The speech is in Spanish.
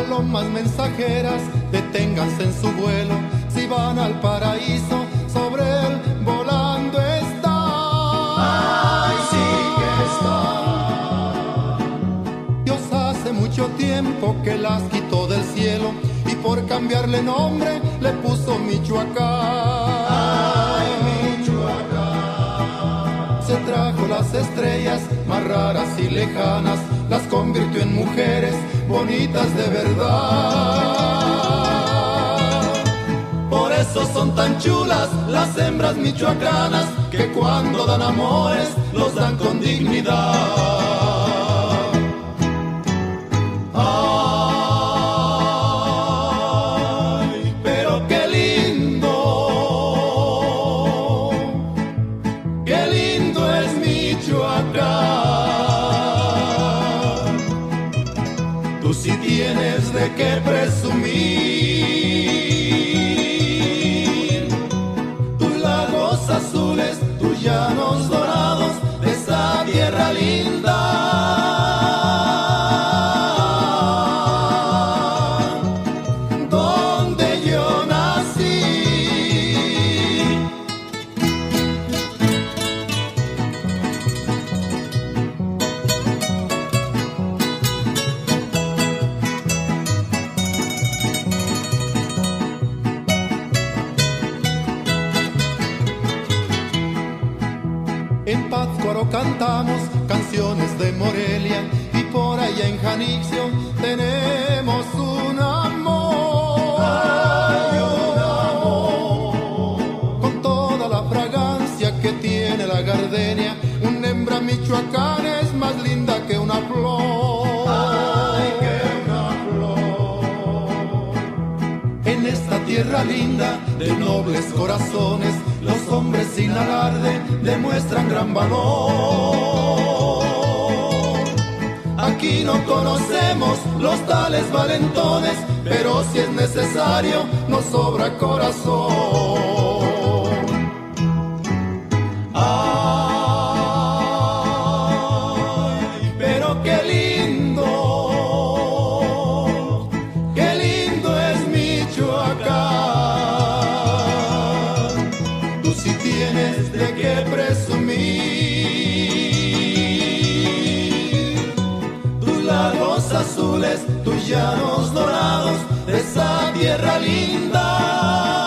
palomas mensajeras, deténganse en su vuelo, si van al paraíso, sobre él volando está. Ay, sí que está. Dios hace mucho tiempo que las quitó del cielo y por cambiarle nombre le puso Michoacán. Ay, Michoacán. Se trajo las estrellas más raras y lejanas, las convirtió en mujeres bonitas de verdad. Por eso son tan chulas las hembras michoacanas, que cuando dan amores los dan con dignidad. Ay, pero qué lindo es Michoacán. Tú sí tienes de qué presumir, tus lagos azules, tus llanos dorados, de esa tierra linda. Donde yo nací. En Pátzcuaro cantamos canciones de Morelia, y por allá en Janixio tenemos un amor. Ay, un amor. Con toda la fragancia que tiene la gardenia, una hembra michoacana es más linda que una flor. Ay, que una flor. En esta tierra linda de nobles corazones, los hombres sin alarde demuestran gran valor. Aquí no conocemos los tales valentones, pero si es necesario nos sobra corazón. Ay, pero qué lindo es Michoacán. Tú sí tienes de qué presumir, tus lagos azules, tus llanos dorados, de esa tierra linda.